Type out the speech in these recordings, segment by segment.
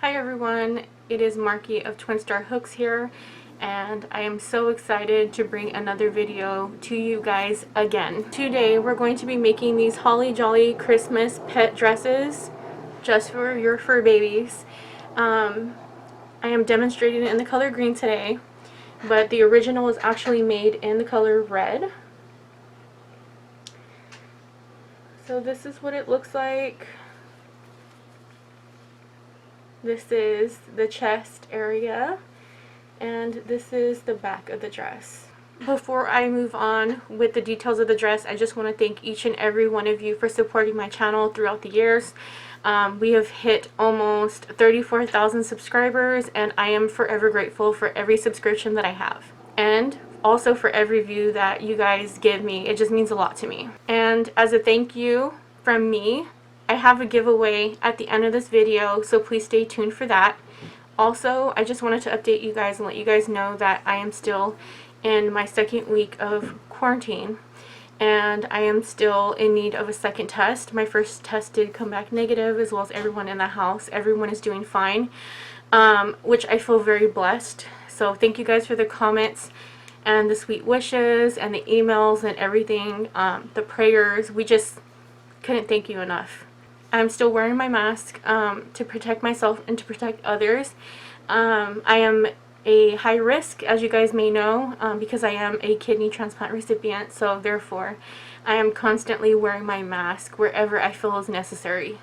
Hi everyone, it is Marky of TwinStarHooks here, and I am so excited to bring another video to you guys again. Today we're going to be making these holly jolly Christmas pet dresses just for your fur babies. I am demonstrating it in the color green today, but the original is actually made in the color red. So this is what it looks like. This is the chest area, and this is the back of the dress. Before I move on with the details of the dress, I just want to thank each and every one of you for supporting my channel throughout the years. We have hit almost 34,000 subscribers, and I am forever grateful for every subscription that I have. And also for every view that you guys give me. It just means a lot to me. And as a thank you from me, I have a giveaway at the end of this video, so please stay tuned for that. Also, I just wanted to update you guys and let you guys know that I am still in my second week of quarantine, and I am still in need of a second test. My first test did come back negative, as well as everyone in the house. Everyone is doing fine, which I feel very blessed. So thank you guys for the comments and the sweet wishes and the emails and everything, the prayers. We just couldn't thank you enough. I'm still wearing my mask to protect myself and to protect others. I am a high risk, as you guys may know, because I am a kidney transplant recipient, so therefore I am constantly wearing my mask wherever I feel is necessary.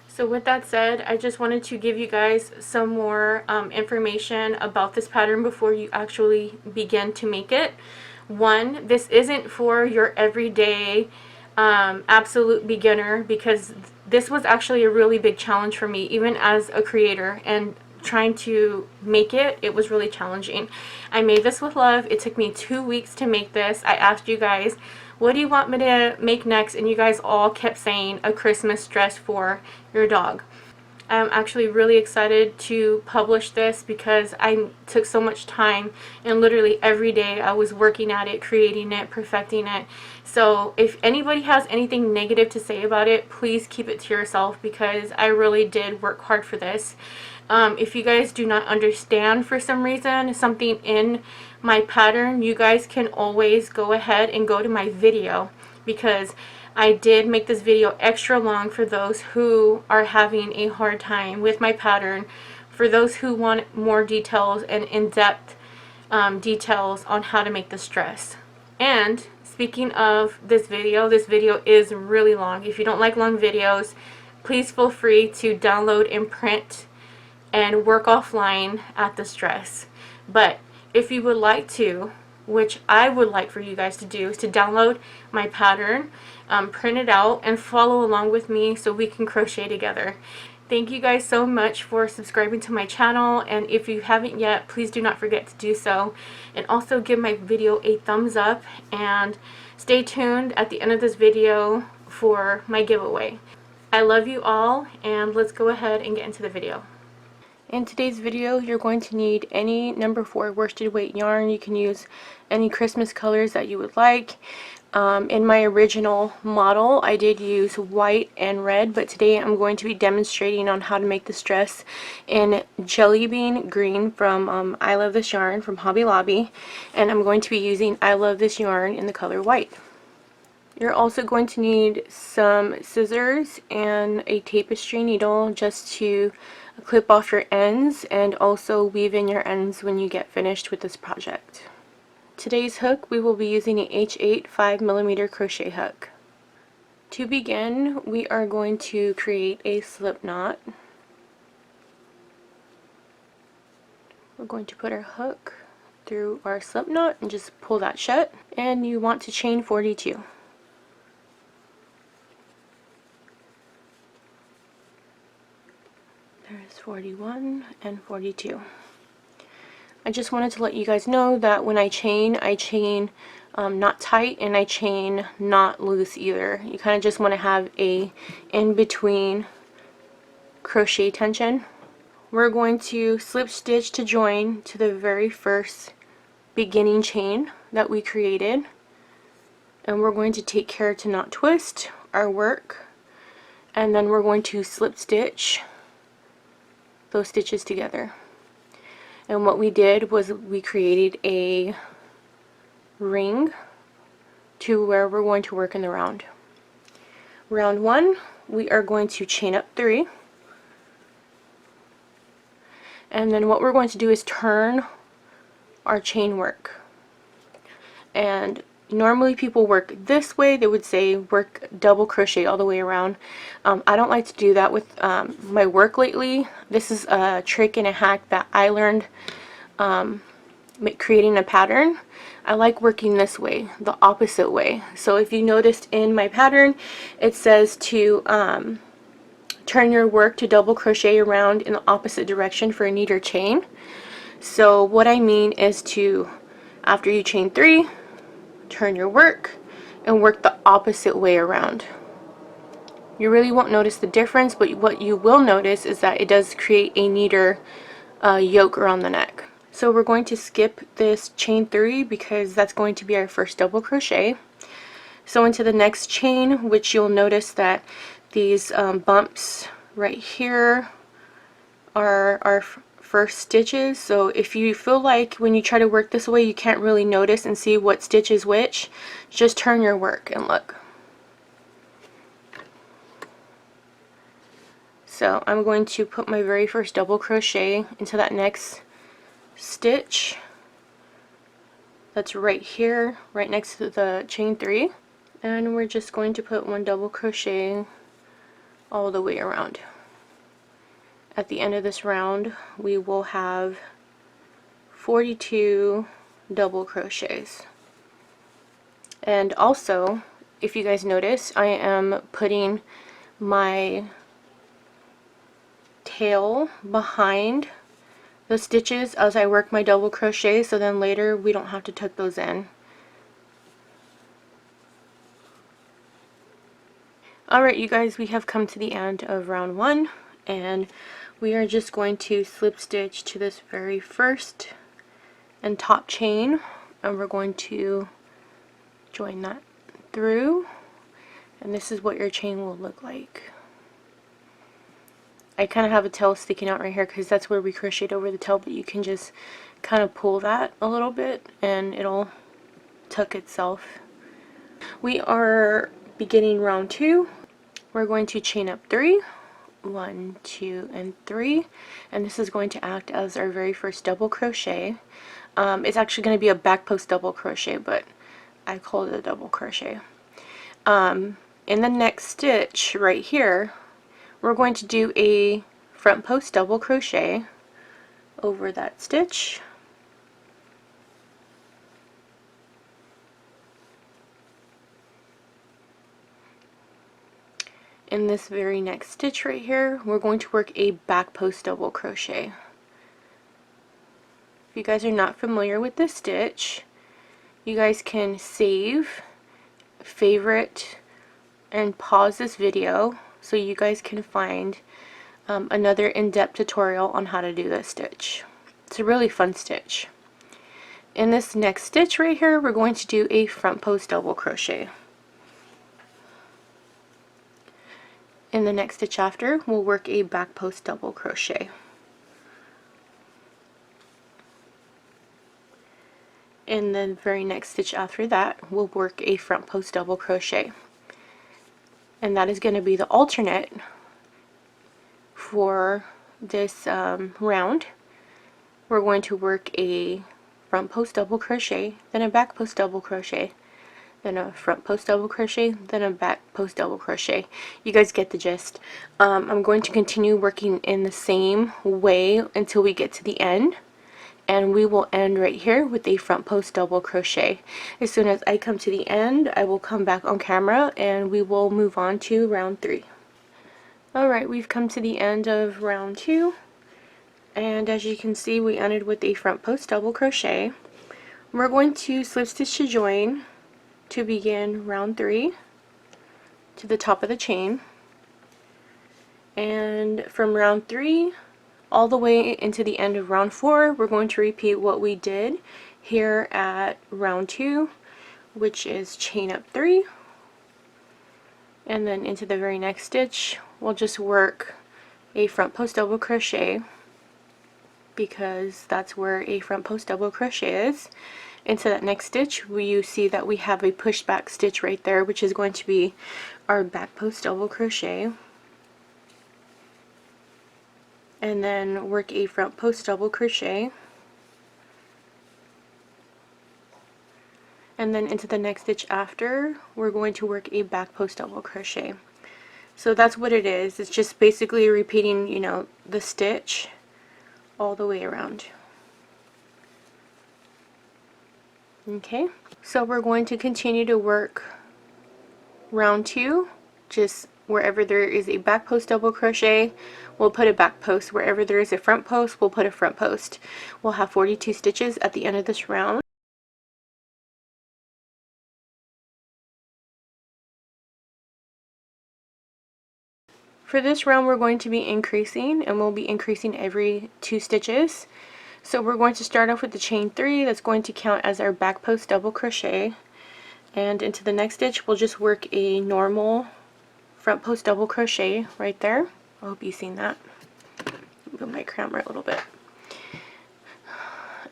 So with that said, I just wanted to give you guys some more information about this pattern before you actually begin to make it. One, this isn't for your everyday absolute beginner, because this was actually a really big challenge for me, even as a creator, and trying to make it, it was really challenging. I made this with love. It took me 2 weeks to make this. I asked you guys, what do you want me to make next? And you guys all kept saying a Christmas dress for your dog. I'm actually really excited to publish this because I took so much time, and literally every day I was working at it, creating it, perfecting it. So if anybody has anything negative to say about it, please keep it to yourself, because I really did work hard for this. If you guys do not understand for some reason something in my pattern, you guys can always go ahead and go to my video, because I did make this video extra long for those who are having a hard time with my pattern, for those who want more details and in-depth details on how to make this dress. And speaking of this video is really long. If you don't like long videos, please feel free to download and print and work offline at this dress. But if you would like to, which I would like for you guys to do, is to download my pattern, print it out, and follow along with me so we can crochet together. Thank you guys so much for subscribing to my channel, and if you haven't yet, please do not forget to do so. And also give my video a thumbs up, and stay tuned at the end of this video for my giveaway. I love you all, and let's go ahead and get into the video. In today's video, you're going to need any number 4 worsted weight yarn. You can use any Christmas colors that you would like. In my original model, I did use white and red, but today I'm going to be demonstrating on how to make this dress in Jelly Bean Green from I Love This Yarn from Hobby Lobby, and I'm going to be using I Love This Yarn in the color white. You're also going to need some scissors and a tapestry needle just to clip off your ends, and also weave in your ends when you get finished with this project. Today's hook, we will be using a H8 5mm crochet hook. To begin, we are going to create a slip knot. We're going to put our hook through our slip knot and just pull that shut, and you want to chain 42. There's 41 and 42. I just wanted to let you guys know that when I chain not tight, and I chain not loose either. You kind of just want to have a in-between crochet tension. We're going to slip stitch to join to the very first beginning chain that we created, and we're going to take care to not twist our work, and then we're going to slip stitch those stitches together. And what we did was we created a ring to where we're going to work in the round. Round 1, we are going to chain up 3, and then what we're going to do is turn our chain work. And normally people work this way. They would say work double crochet all the way around. I don't like to do that with my work lately. This is a trick and a hack that I learned creating a pattern. I like working this way, the opposite way. So if you noticed in my pattern, it says to turn your work to double crochet around in the opposite direction for a neater chain. So what I mean is to, after you chain 3, turn your work and work the opposite way around. You really won't notice the difference, but what you will notice is that it does create a neater yoke around the neck. So we're going to skip this chain 3 because that's going to be our first double crochet. So into the next chain, which you'll notice that these bumps right here are our first stitches. So if you feel like when you try to work this way you can't really notice and see what stitch is which, just turn your work and look. So I'm going to put my very first double crochet into that next stitch that's right here, right next to the chain 3, and we're just going to put 1 double crochet all the way around. At the end of this round we will have 42 double crochets. And also, if you guys notice, I am putting my tail behind the stitches as I work my double crochet, so then later we don't have to tuck those in. Alright you guys, we have come to the end of round 1, and we are just going to slip stitch to this very first and top chain, and we're going to join that through, and this is what your chain will look like. I kind of have a tail sticking out right here because that's where we crocheted over the tail, but you can just kind of pull that a little bit and it'll tuck itself. We are beginning round 2. We're going to chain up 3, 1, 2, and 3, and this is going to act as our very first double crochet. It's actually going to be a back post double crochet, but I call it a double crochet. In the next stitch right here, we're going to do a front post double crochet over that stitch, in this very next stitch right here we're going to work a back post double crochet. If you guys are not familiar with this stitch, you guys can save, favorite, and pause this video so you guys can find another in-depth tutorial on how to do this stitch. It's a really fun stitch. In this next stitch right here, we're going to do a front post double crochet. In the next stitch after, we'll work a back post double crochet. In the very next stitch after that, we'll work a front post double crochet. And that is going to be the alternate for this round. We're going to work a front post double crochet, then a back post double crochet, then a front post double crochet, then a back post double crochet. You guys get the gist. I'm going to continue working in the same way until we get to the end, and we will end right here with a front post double crochet. As soon as I come to the end, I will come back on camera and we will move on to round 3. Alright, we've come to the end of round 2, and as you can see we ended with a front post double crochet. We're going to slip stitch to join to begin round 3 to the top of the chain, and from round 3 all the way into the end of round 4 we're going to repeat what we did here at round 2, which is chain up 3, and then into the very next stitch we'll just work a front post double crochet because that's where a front post double crochet is. Into that next stitch, you see that we have a pushback stitch right there, which is going to be our back post double crochet, and then work a front post double crochet, and then into the next stitch after, we're going to work a back post double crochet. So that's what it is. It's just basically repeating, you know, the stitch all the way around. Okay, so we're going to continue to work round 2, just wherever there is a back post double crochet, we'll put a back post. Wherever there is a front post, we'll put a front post. We'll have 42 stitches at the end of this round. For this round, we're going to be increasing, and we'll be increasing every 2 stitches. So we're going to start off with the chain 3. That's going to count as our back post double crochet, and into the next stitch we'll just work a normal front post double crochet right there. I hope you've seen that. Move my camera a little bit.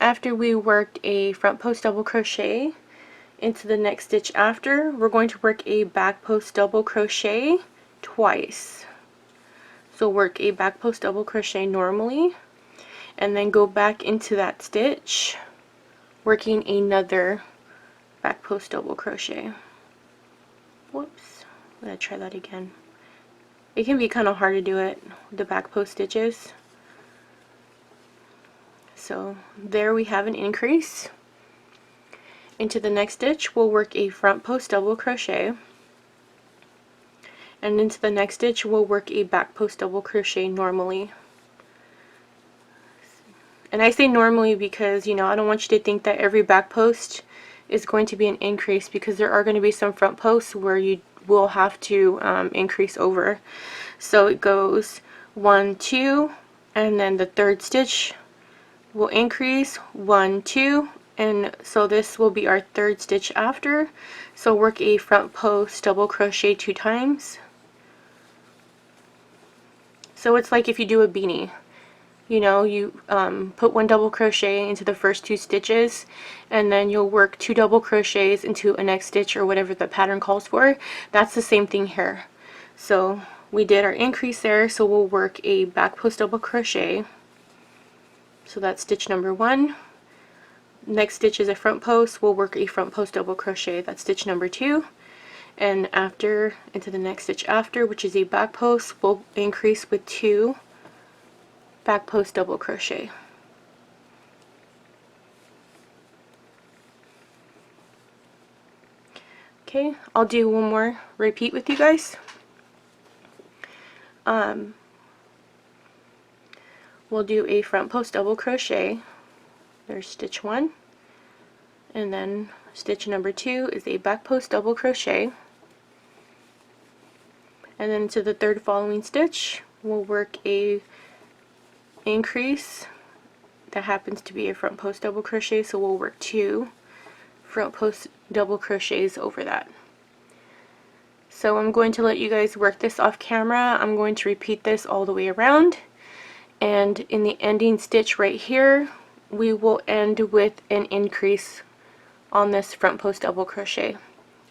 After we worked a front post double crochet, into the next stitch after, we're going to work a back post double crochet twice. So work a back post double crochet normally, and then go back into that stitch working another back post double crochet. Whoops, I'm gonna try that again. It can be kind of hard to do it with the back post stitches. So there we have an increase. Into the next stitch we'll work a front post double crochet, and into the next stitch we'll work a back post double crochet normally. And I say normally because, you know, I don't want you to think that every back post is going to be an increase, because there are going to be some front posts where you will have to increase over. So it goes 1, 2, and then the third stitch will increase 1, 2, and so this will be our third stitch after. So work a front post double crochet 2 times. So it's like if you do a beanie. You know, you put 1 double crochet into the first 2 stitches, and then you'll work 2 double crochets into a next stitch or whatever the pattern calls for. That's the same thing here. So we did our increase there, so we'll work a back post double crochet. So that's stitch number 1. Next stitch is a front post. We'll work a front post double crochet. That's stitch number 2. And after, into the next stitch after, which is a back post, we'll increase with 2 back post double crochet. Okay, I'll do one more repeat with you guys. We'll do a front post double crochet. There's stitch 1, and then stitch number 2 is a back post double crochet, and then to the third following stitch we'll work a increase that happens to be a front post double crochet, so we'll work 2 front post double crochets over that. So I'm going to let you guys work this off camera. I'm going to repeat this all the way around, and in the ending stitch right here we will end with an increase on this front post double crochet.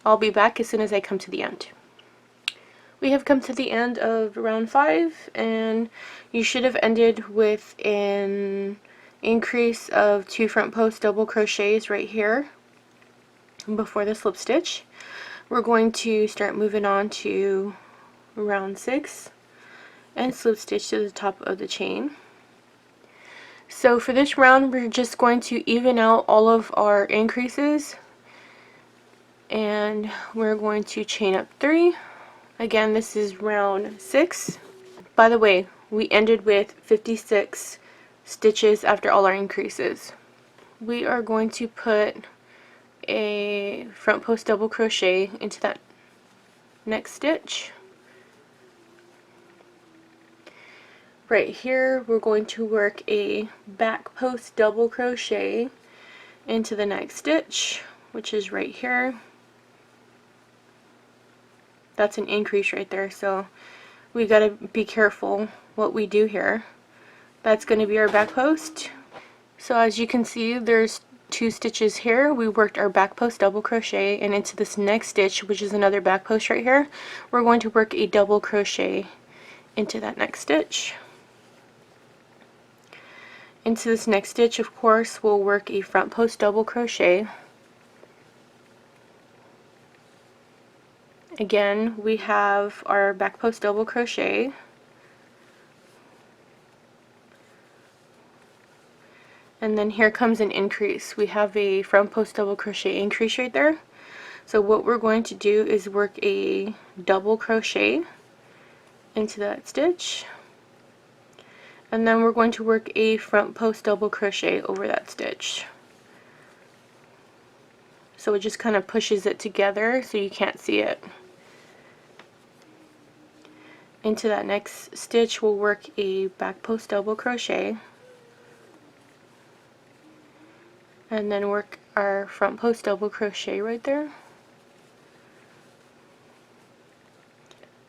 I'll be back as soon as I come to the end. We have come to the end of round 5, and you should have ended with an increase of 2 front post double crochets right here before the slip stitch. We're going to start moving on to round 6 and slip stitch to the top of the chain. So for this round we're just going to even out all of our increases, and we're going to chain up 3. Again, this is round 6. By the way, we ended with 56 stitches after all our increases. We are going to put a front post double crochet into that next stitch. Right here we're going to work a back post double crochet into the next stitch, which is right here. That's an increase right there, so we got to be careful what we do here. That's going to be our back post. So as you can see, there's 2 stitches here. We worked our back post double crochet, and into this next stitch, which is another back post right here, we're going to work a double crochet into that next stitch. Into this next stitch, of course, we'll work a front post double crochet. Again, we have our back post double crochet. And then here comes an increase. We have a front post double crochet increase right there. So what we're going to do is work a double crochet into that stitch. And then we're going to work a front post double crochet over that stitch. So it just kind of pushes it together so you can't see it. Into that next stitch, we'll work a back post double crochet. And then work our front post double crochet right there.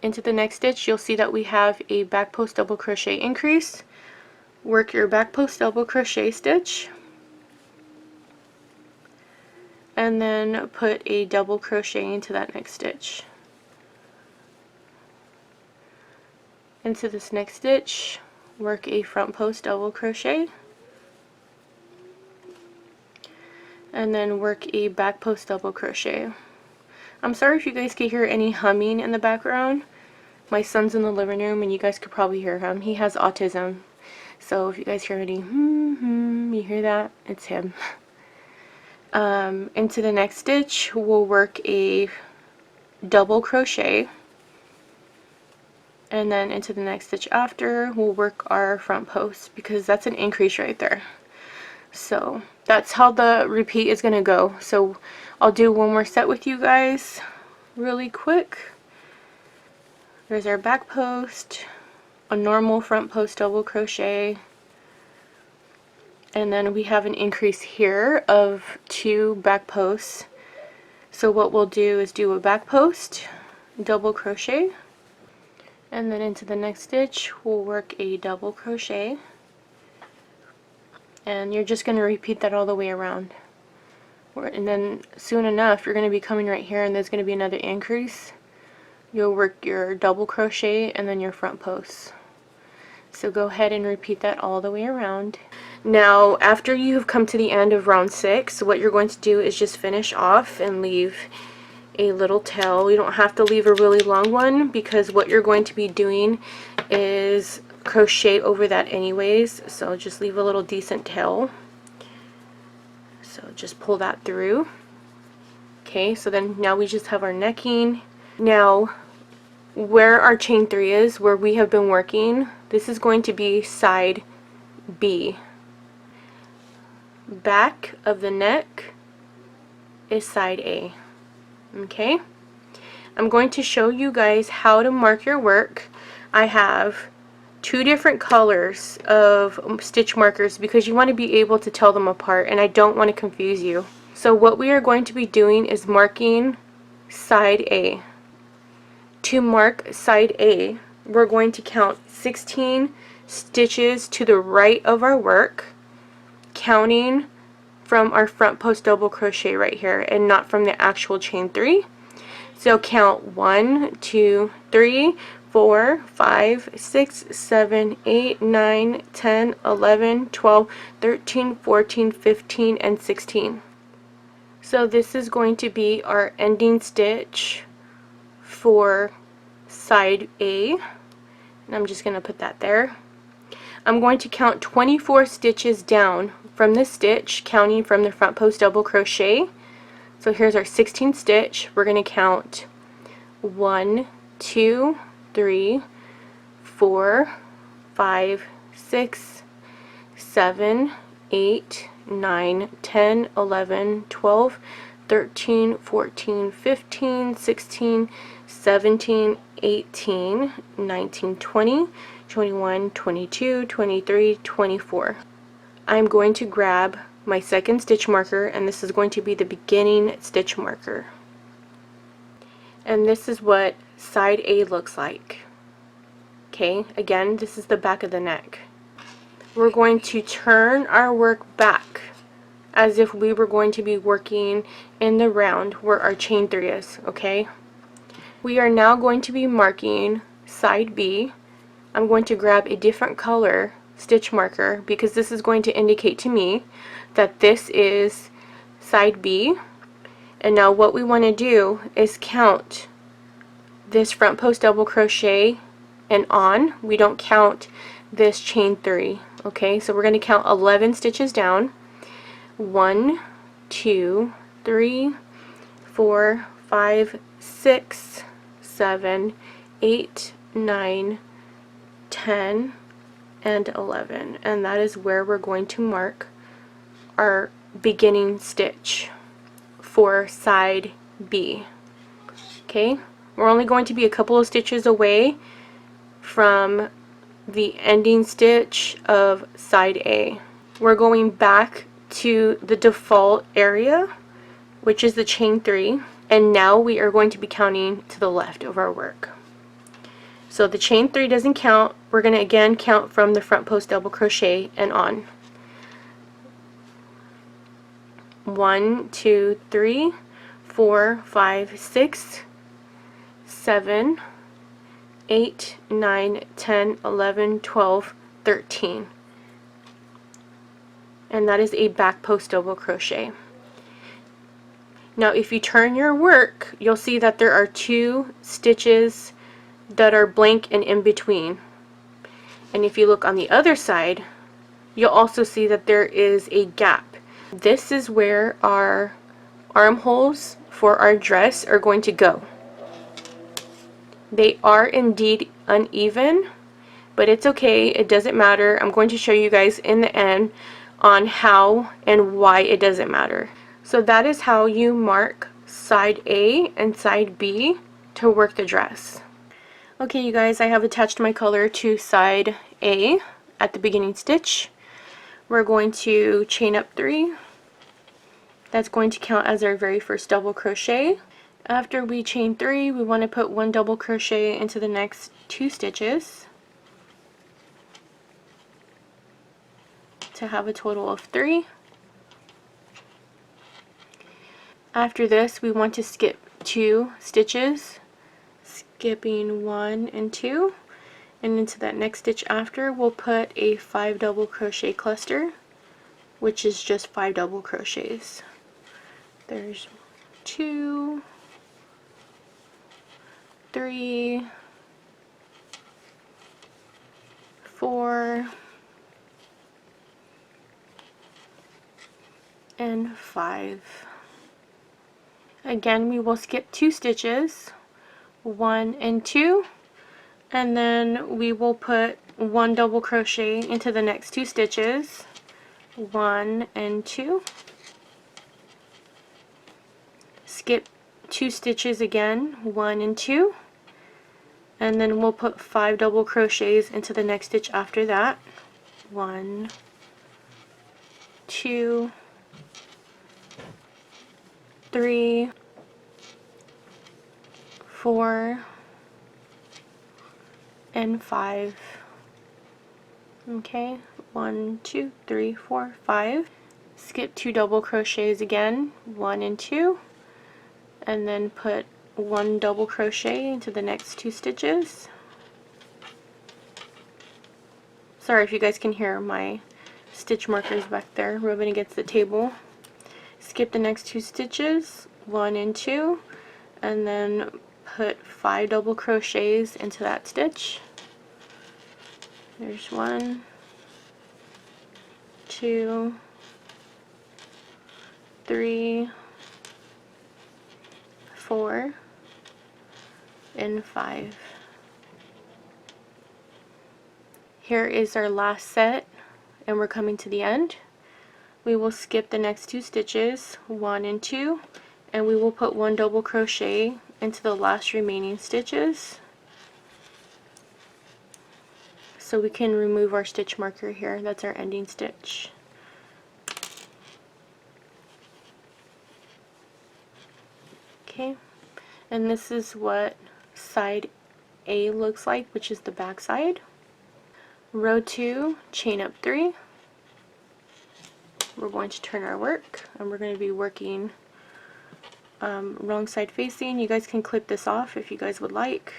Into the next stitch, you'll see that we have a back post double crochet increase. Work your back post double crochet stitch, and then put a double crochet into that next stitch. Into this next stitch, work a front post double crochet, and then work a back post double crochet. I'm sorry if you guys can hear any humming in the background. My son's in the living room and you guys could probably hear him. He has autism. So if you guys hear any you hear that? It's him. Into the next stitch, we'll work a double crochet. And then into the next stitch after, we'll work our front post because that's an increase right there. So that's how the repeat is going to go. So I'll do one more set with you guys really quick. There's our back post, a normal front post double crochet, and then we have an increase here of 2 back posts. So what we'll do is do a back post, double crochet, and then into the next stitch we'll work a double crochet, and you're just going to repeat that all the way around. And then soon enough you're going to be coming right here and there's going to be another increase. You'll work your double crochet and then your front posts. So go ahead and repeat that all the way around. Now after you've come to the end of round 6, what you're going to do is just finish off and leave a little tail. You don't have to leave a really long one because what you're going to be doing is crochet over that anyways, so just leave a little decent tail. So just pull that through. Okay, so then now we just have our necking. Now where our chain 3 is, where we have been working, this is going to be side B. Back of the neck is side A. Okay, I'm going to show you guys how to mark your work. I have 2 different colors of stitch markers because you want to be able to tell them apart and I don't want to confuse you. So what we are going to be doing is marking side A. To mark side A, we're going to count 16 stitches to the right of our work, counting from our front post double crochet right here and not from the actual chain 3. So count 1, 2, 3, 4, 5, 6, 7, 8, 9, 10, 11, 12, 13, 14, 15, and 16. So this is going to be our ending stitch for side A, and I'm just going to put that there. I'm going to count 24 stitches down from this stitch, counting from the front post double crochet. So here's our 16th stitch. We're going to count 1, 2, 3, 4, 5, 6, 7, 8, 9, 10, 11, 12, 13, 14, 15, 16, 17, 18, 19, 20, 21, 22, 23, 24. I'm going to grab my second stitch marker, and this is going to be the beginning stitch marker. And this is what side A looks like. Okay, again, this is the back of the neck. we're going to turn our work back as if we were going to be working in the round where our chain 3 is, okay? We are now going to be marking side B. I'm going to grab a different color stitch marker because this is going to indicate to me that this is side B. And now what we want to do is count this front post double crochet and on. We don't count this chain 3, okay? So we're going to count 11 stitches down. 1, 2, 3, 4, 5, 6, 7, 8, 9, 10, and 11. And that is where we're going to mark our beginning stitch for side B. Okay, we're only going to be a couple of stitches away from the ending stitch of side A. We're going back to the default area, which is the chain 3, and now we are going to be counting to the left of our work. So the chain 3 doesn't count. We're going to again count from the front post double crochet and on. 1, 2, 3, 4, 5, 6, 7, 8, 9, 10, 11, 12, 13. And that is a back post double crochet. Now if you turn your work, you'll see that there are 2 stitches that are blank and in between. And if you look on the other side, you'll also see that there is a gap. This is where our armholes for our dress are going to go. They are indeed uneven, but it's okay, it doesn't matter. I'm going to show you guys in the end on how and why it doesn't matter. So that is how you mark side A and side B to work the dress. Okay, you guys, I have attached my color to side A at the beginning stitch. We're going to chain up 3. That's going to count as our very first double crochet. After we chain 3, we want to put 1 double crochet into the next 2 stitches to have a total of 3. After this, we want to skip 2 stitches, skipping 1 and 2, and into that next stitch after we'll put a 5 double crochet cluster, which is just 5 double crochets. There's 2, 3, 4, and 5. Again, we will skip 2 stitches, 1 and 2, and then we will put 1 double crochet into the next 2 stitches, 1 and 2, skip 2 stitches again, 1 and 2, and then we'll put 5 double crochets into the next stitch after that, 1, 2, 3, 4, and 5. Okay, 1, 2, 3, 4, 5. Skip 2 double crochets again, 1 and 2, and then put 1 double crochet into the next 2 stitches. Sorry if you guys can hear my stitch markers back there rubbing against the table. Skip the next 2 stitches, 1 and 2, and then put 5 double crochets into that stitch. There's 1, 2, 3, 4, and 5. Here is our last set, and we're coming to the end. We will skip the next 2 stitches, 1 and 2, and we will put 1 double crochet into the last remaining stitches. So we can remove our stitch marker here. That's our ending stitch. Okay, and this is what side A looks like, which is the back side. row 2, chain up 3. We're going to turn our work, and we're going to be working wrong side facing. You guys can clip this off if you guys would like.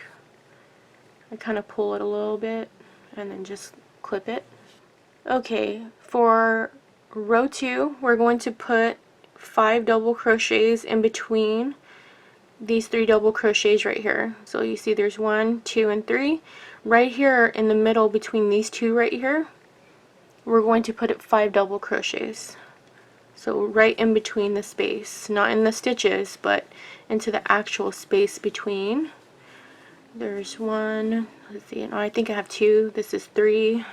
I kind of pull it a little bit and then just clip it. Okay, for row 2, we're going to put 5 double crochets in between these 3 double crochets right here. So you see there's 1, 2, and 3. Right here in the middle between these 2 right here, we're going to put 5 double crochets. So right in between the space, not in the stitches, but into the actual space between. There's 1, let's see, I think I have 2. This is 3,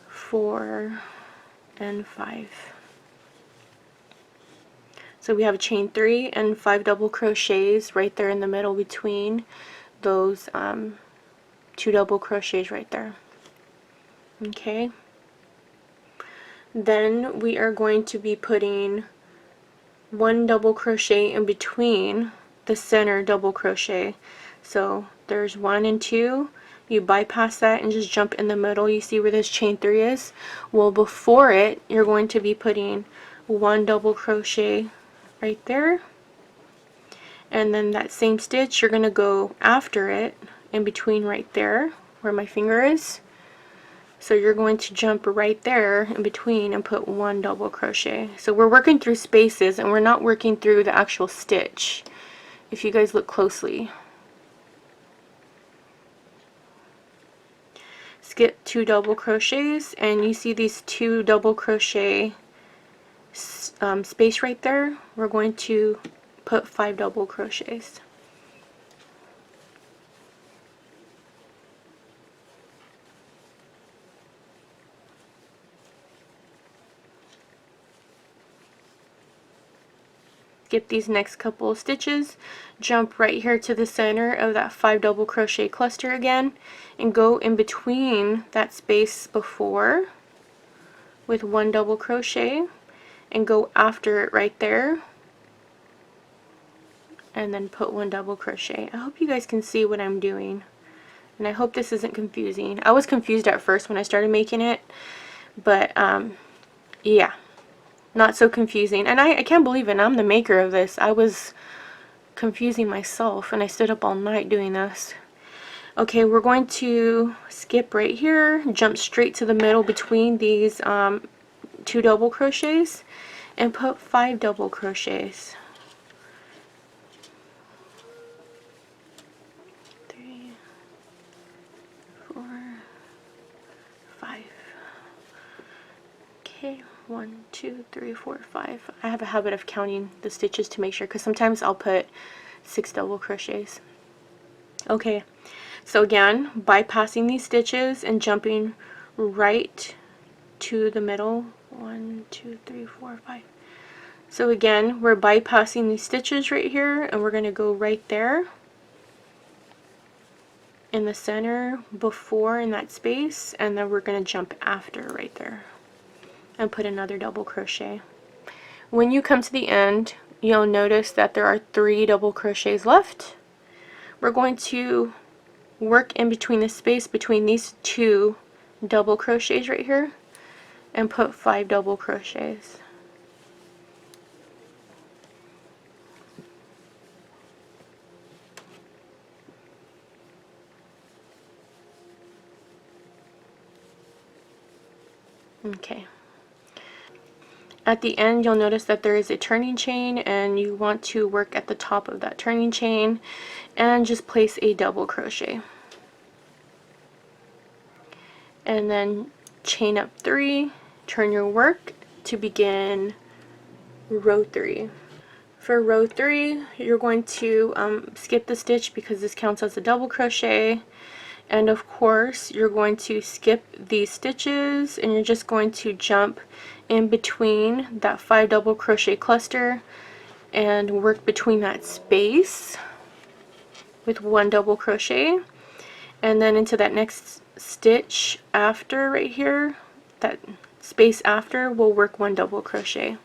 4, and 5. So we have a chain 3 and 5 double crochets right there in the middle between those 2 double crochets right there. Okay. Then we are going to be putting 1 double crochet in between the center double crochet. So there's 1 and 2. You bypass that and just jump in the middle. You see where this chain 3 is? Well, before it, you're going to be putting 1 double crochet right there, and then that same stitch you're going to go after it in between right there where my finger is. So you're going to jump right there in between and put 1 double crochet. So we're working through spaces and we're not working through the actual stitch, if you guys look closely. Skip 2 double crochets, and you see these 2 double crochet space right there. We're going to put 5 double crochets. Skip these next couple of stitches, jump right here to the center of that 5 double crochet cluster again, and go in between that space before with 1 double crochet and go after it right there, and then put 1 double crochet. I hope you guys can see what I'm doing, and I hope this isn't confusing. I was confused at first when I started making it, but yeah, not so confusing. And I can't believe it, I'm the maker of this. I was confusing myself and I stood up all night doing this. Okay, we're going to skip right here, jump straight to the middle between these 2 double crochets and put 5 double crochets. 3, 4, 5. Okay, 1, 2, 3, 4, 5. I have a habit of counting the stitches to make sure, because sometimes I'll put 6 double crochets. Okay, so again, bypassing these stitches and jumping right to the middle. 1, 2, 3, 4, 5. So again, we're bypassing these stitches right here, and we're going to go right there in the center before in that space, and then we're going to jump after right there and put another double crochet. When you come to the end, you'll notice that there are 3 double crochets left. We're going to work in between the space between these 2 double crochets right here and put 5 double crochets. Okay. At the end, you'll notice that there is a turning chain, and you want to work at the top of that turning chain and just place a double crochet. And then chain up 3, turn your work to begin row 3. For row 3, you're going to skip the stitch because this counts as a double crochet. And of course, you're going to skip these stitches and you're just going to jump in between that 5 double crochet cluster and work between that space with 1 double crochet, and then into that next stitch after right here, that space after, we'll work 1 double crochet.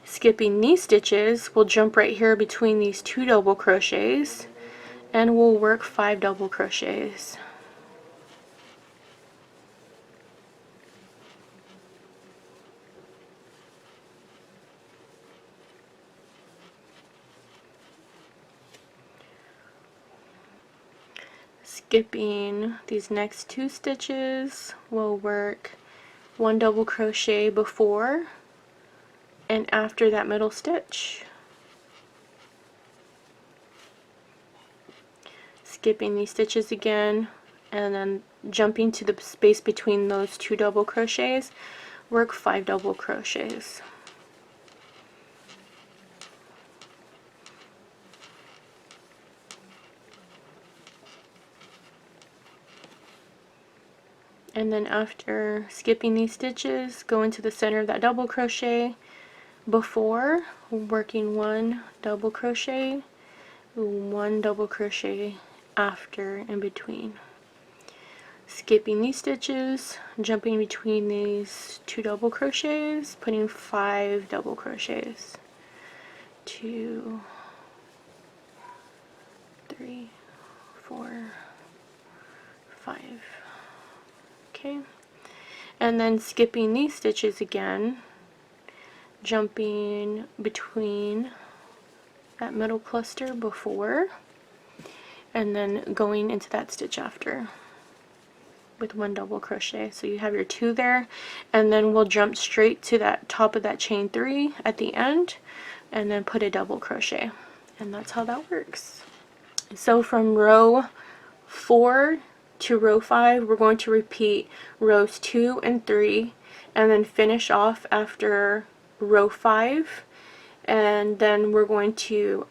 Skipping these stitches, we'll jump right here between these 2 double crochets and we'll work 5 double crochets. Skipping these next 2 stitches, we'll work 1 double crochet before and after that middle stitch. Skipping these stitches again and then jumping to the space between those 2 double crochets, work 5 double crochets. And then after skipping these stitches, go into the center of that double crochet before, working 1 double crochet, 1 double crochet after in between. Skipping these stitches, jumping between these 2 double crochets, putting 5 double crochets. 2, 3, 4, 5. Okay, and then skipping these stitches again, jumping between that middle cluster before, and then going into that stitch after with 1 double crochet. So you have your 2 there, and then we'll jump straight to that top of that chain 3 at the end and then put a double crochet, and that's how that works. So from row 4 to row 5, we're going to repeat rows 2 and 3 and then finish off after row 5, and then we're going to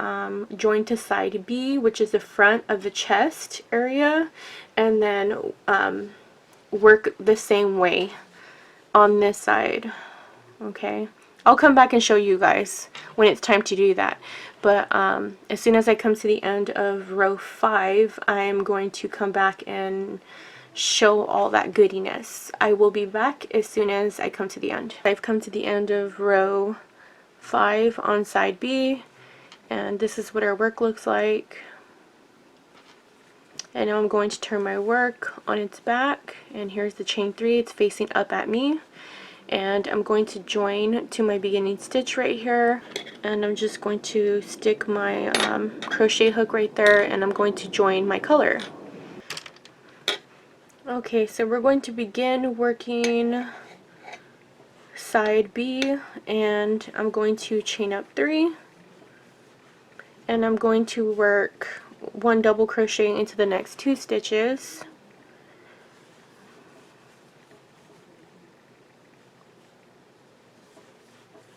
join to side B, which is the front of the chest area, and then work the same way on this side. Okay, I'll come back and show you guys when it's time to do that, but as soon as I come to the end of row 5, I'm going to come back and show all that goodiness. I will be back as soon as I come to the end. I've come to the end of row 5 on side B, and this is what our work looks like. And now I'm going to turn my work on its back, and here's the chain 3, it's facing up at me, and I'm going to join to my beginning stitch right here, and I'm just going to stick my crochet hook right there, and I'm going to join my color. Okay, so we're going to begin working side B, and I'm going to chain up 3, and I'm going to work 1 double crochet into the next 2 stitches.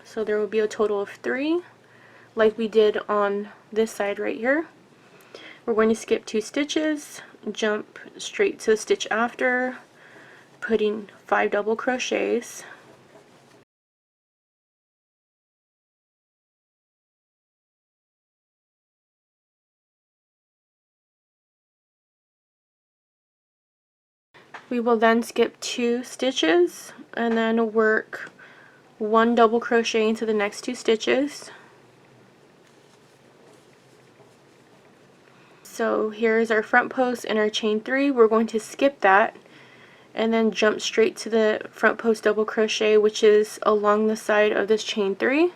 So there will be a total of 3, like we did on this side right here. We're going to skip 2 stitches, jump straight to the stitch after, putting 5 double crochets. We will then skip 2 stitches and then work 1 double crochet into the next 2 stitches. So here's our front post and our chain 3. We're going to skip that and then jump straight to the front post double crochet, which is along the side of this chain 3,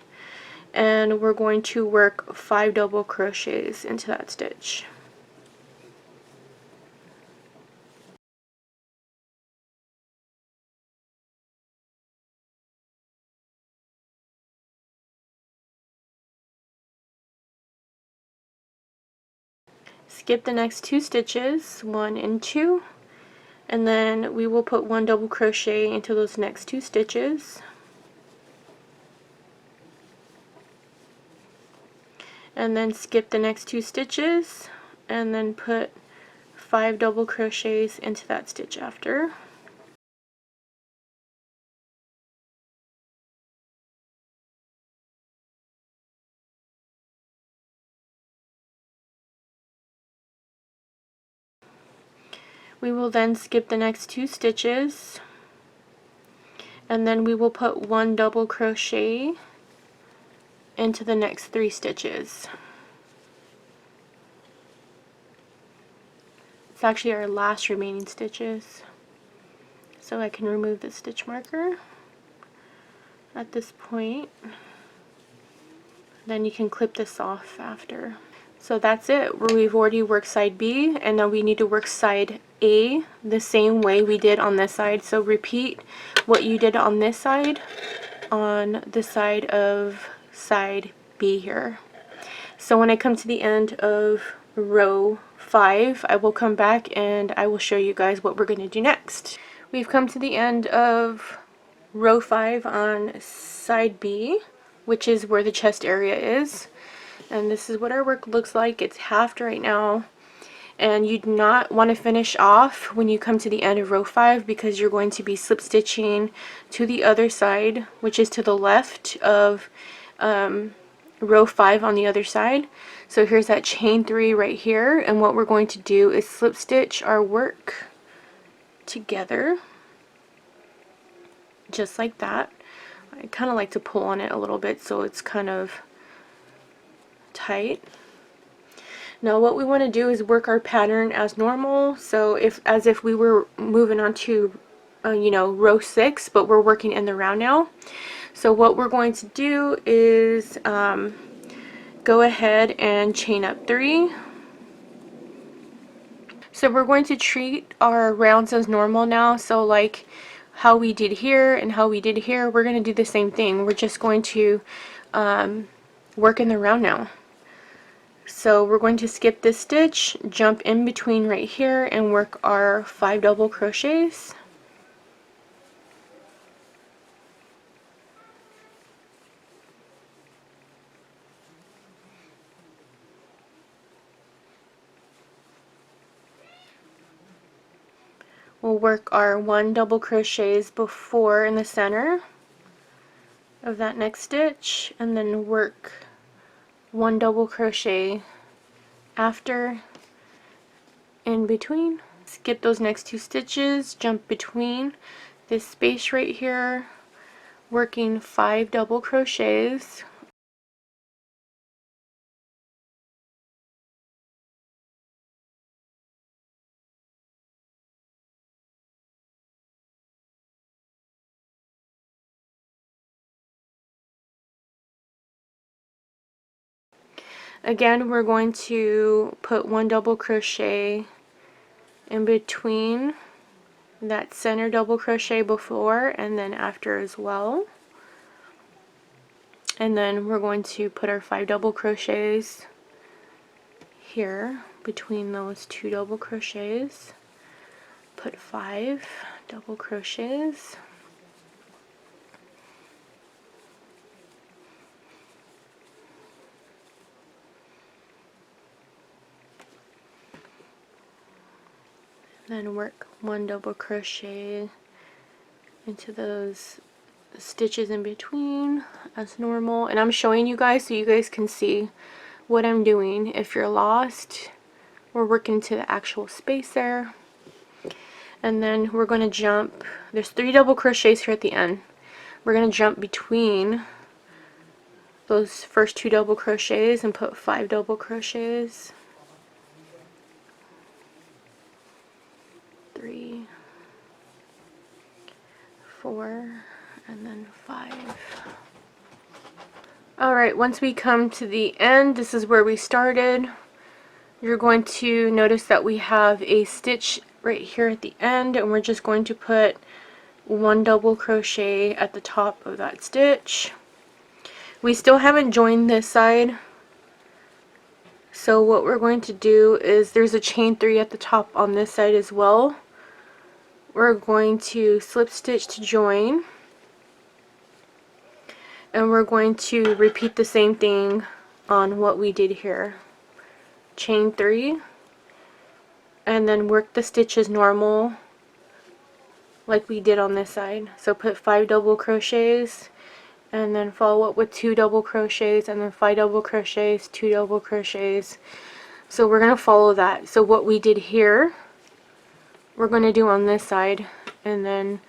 and we're going to work 5 double crochets into that stitch. Skip the next 2 stitches, 1 and 2, and then we will put 1 double crochet into those next 2 stitches. And then skip the next 2 stitches and then put 5 double crochets into that stitch after. We will then skip the next 2 stitches, and then we will put 1 double crochet into the next 3 stitches. It's actually our last remaining stitches. So I can remove the stitch marker at this point. Then you can clip this off after. So that's it. We've already worked side B, and now we need to work side A the same way we did on this side. So repeat what you did on this side on the side of side B here. So when I come to the end of row 5, I will come back and I will show you guys what we're going to do next. We've come to the end of row 5 on side B, which is where the chest area is. And this is what our work looks like. It's halved right now. And you do not want to finish off when you come to the end of row 5, because you're going to be slip stitching to the other side, which is to the left of row 5 on the other side. So here's that chain 3 right here, and what we're going to do is slip stitch our work together just like that. I kind of like to pull on it a little bit so it's kind of tight. Now what we want to do is work our pattern as normal, so as if we were moving on to you know, row 6, but we're working in the round now. So what we're going to do is go ahead and chain up 3. So we're going to treat our rounds as normal now. So like how we did here and how we did here, we're going to do the same thing. We're just going to work in the round now. So we're going to skip this stitch, jump in between right here, and work our 5 double crochets. We'll work our 1 double crochets before in the center of that next stitch, and then work 1 double crochet after in between. Skip those next 2 stitches, jump between this space right here, working 5 double crochets. Again, we're going to put 1 double crochet in between that center double crochet before and then after as well. And then we're going to put our 5 double crochets here between those 2 double crochets. Put 5 double crochets. Then work 1 double crochet into those stitches in between as normal. And I'm showing you guys so you guys can see what I'm doing. If you're lost, we're working to the actual space there. And then we're going to jump. There's 3 double crochets here at the end. We're going to jump between those first 2 double crochets and put 5 double crochets. 3, 4, and then 5. Alright, once we come to the end, this is where we started. You're going to notice that we have a stitch right here at the end, and we're just going to put 1 double crochet at the top of that stitch. We still haven't joined this side, so what we're going to do is there's a chain 3 at the top on this side as well. We're going to slip stitch to join, and we're going to repeat the same thing on what we did here. Chain 3, and then work the stitches normal like we did on this side. So put 5 double crochets and then follow up with 2 double crochets and then 5 double crochets, 2 double crochets. So we're going to follow that. So what we did here, we're going to do on this side, and then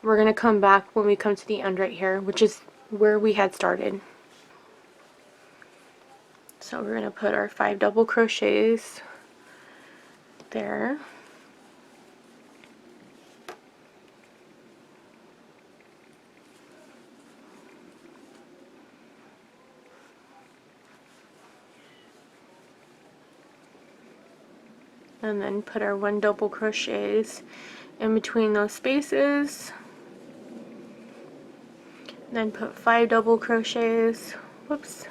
we're going to come back when we come to the end right here, which is where we had started. So we're going to put our 5 double crochets there. And then put our 1 double crochets in between those spaces. Then put 5 double crochets. Whoops.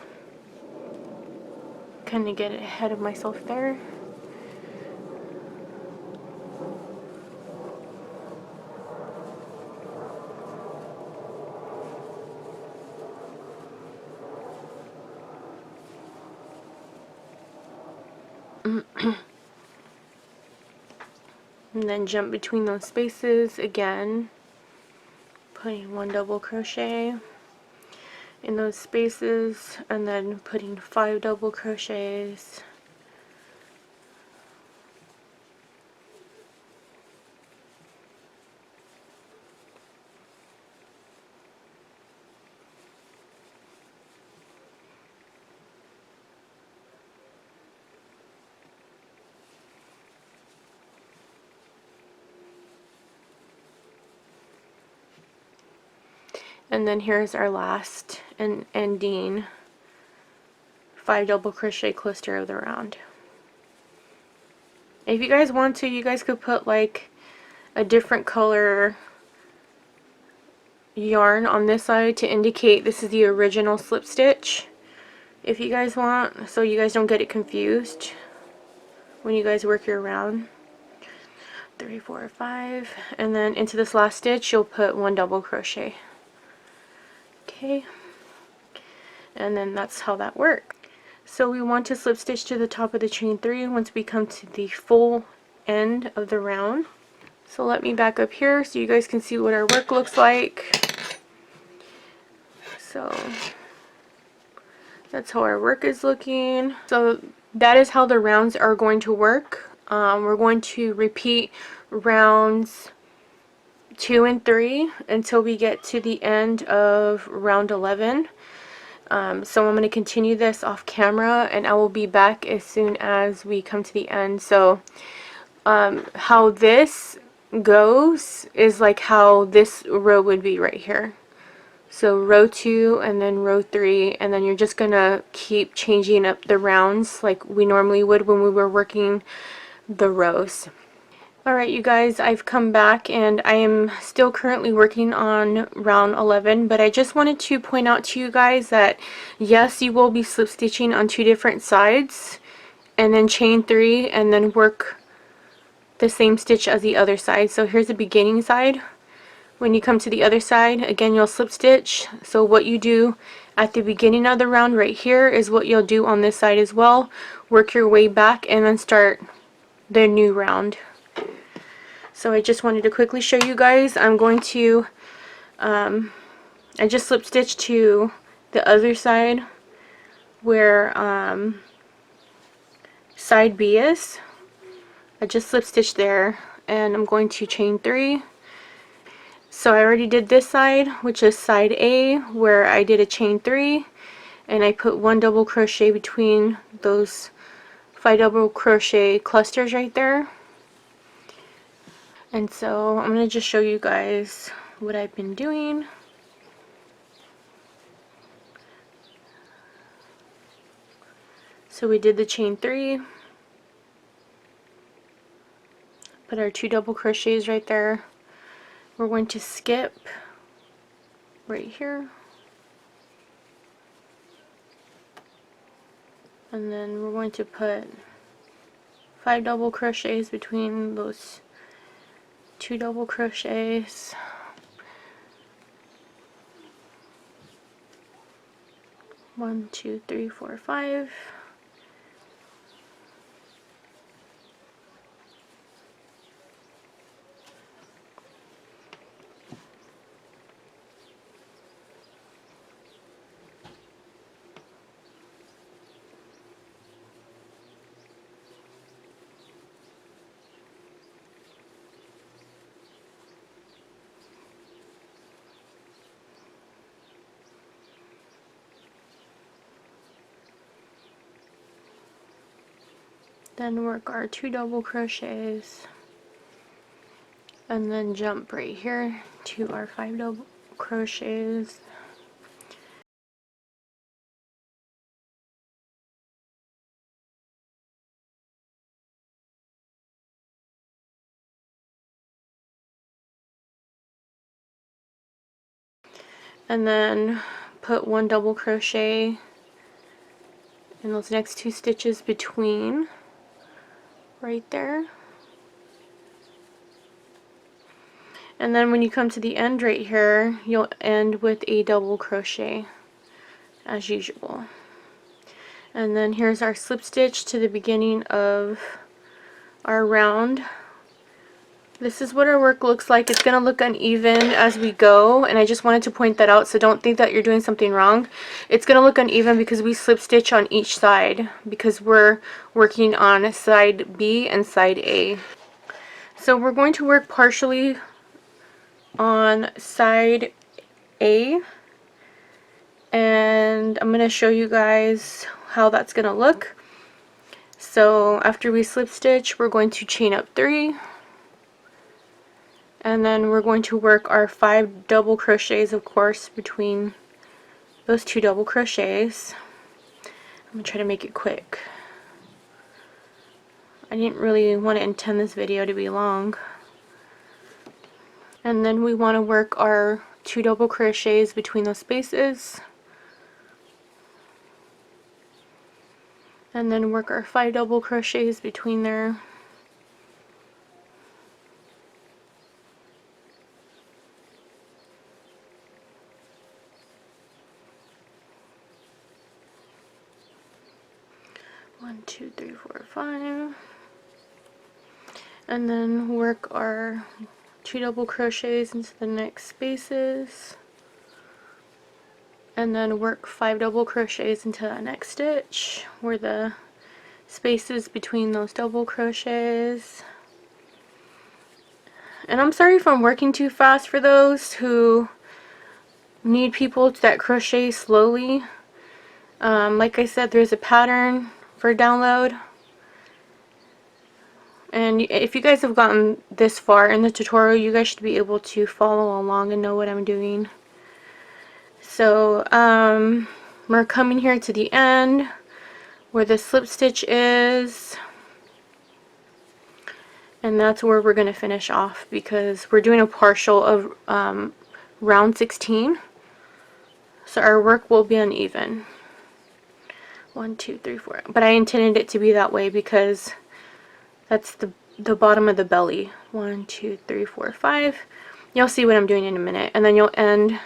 Kind of get ahead of myself there. And then jump between those spaces again, putting 1 double crochet in those spaces, and then putting 5 double crochets. And then here's our last and ending 5 double crochet cluster of the round. If you guys want to, you guys could put like a different color yarn on this side to indicate this is the original slip stitch, if you guys want, so you guys don't get it confused when you guys work your round. 3, 4, 5, and then into this last stitch you'll put 1 double crochet. Okay, and then that's how that works. So we want to slip stitch to the top of the chain 3 once we come to the full end of the round. So let me back up here so you guys can see what our work looks like. So that's how our work is looking. So that is how the rounds are going to work. We're going to repeat rounds 2 and 3 until we get to the end of round 11. So I'm going to continue this off camera, and I will be back as soon as we come to the end. So how this goes is like how this row would be right here. So row 2 and then row 3, and then you're just gonna keep changing up the rounds like we normally would when we were working the rows. Alright you guys, I've come back and I am still currently working on round 11, but I just wanted to point out to you guys that yes, you will be slip stitching on 2 different sides, and then chain 3 and then work the same stitch as the other side. So here's the beginning side. When you come to the other side, again you'll slip stitch. So what you do at the beginning of the round right here is what you'll do on this side as well. Work your way back and then start the new round. So I just wanted to quickly show you guys. I'm going to I just slip stitched to the other side where side B is. I just slip stitched there, and I'm going to chain 3. So I already did this side, which is side A, where I did a chain 3, and I put 1 double crochet between those 5 double crochet clusters right there. And so I'm going to just show you guys what I've been doing. So we did the chain 3, put our 2 double crochets right there. We're going to skip right here, and then we're going to put 5 double crochets between those 2 double crochets. One, two, three, four, 5. Then work our 2 double crochets, and then jump right here to our 5 double crochets. And then put 1 double crochet in those next 2 stitches between, right there. And then when you come to the end right here, you'll end with a double crochet as usual. And then here's our slip stitch to the beginning of our round. This is what our work looks like. It's going to look uneven as we go, and I just wanted to point that out, so don't think that you're doing something wrong. It's going to look uneven because we slip stitch on each side, because we're working on side B and side A. So we're going to work partially on side A, and I'm going to show you guys how that's going to look. So after we slip stitch, we're going to chain up 3, and then we're going to work our 5 double crochets, of course, between those 2 double crochets. I'm going to try to make it quick. I didn't really want to intend this video to be long. And then we want to work our 2 double crochets between those spaces. And then work our 5 double crochets between there. One, two, three, four, 5. And then work our 2 double crochets into the next spaces, and then work 5 double crochets into the next stitch where the spaces between those double crochets. And I'm sorry if I'm working too fast for those who need people that crochet slowly. Like I said, there's a pattern for download. And if you guys have gotten this far in the tutorial, you guys should be able to follow along and know what I'm doing. So we're coming here to the end where the slip stitch is, and that's where we're going to finish off, because we're doing a partial of round 16, so our work will be uneven. 1, 2, 3, 4, but I intended it to be that way because that's the bottom of the belly. 1, 2, 3, 4, 5. You'll see what I'm doing in a minute. And then you'll end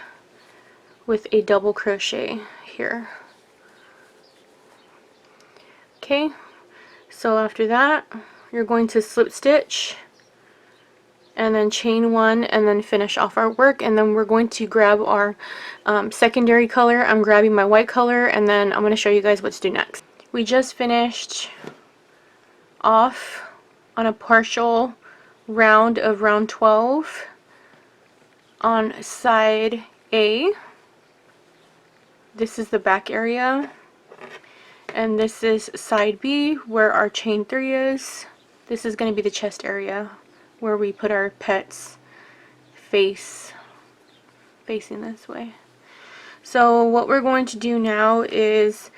with a double crochet here. Okay, so after that you're going to slip stitch and then chain 1 and then finish off our work, and then we're going to grab our secondary color. I'm grabbing my white color, and then I'm going to show you guys what to do next. We just finished off on a partial round of round 12 on side A. This is the back area, and this is side B where our chain 3 is. This is going to be the chest area where we put our pet's facing this way. So what we're going to do now is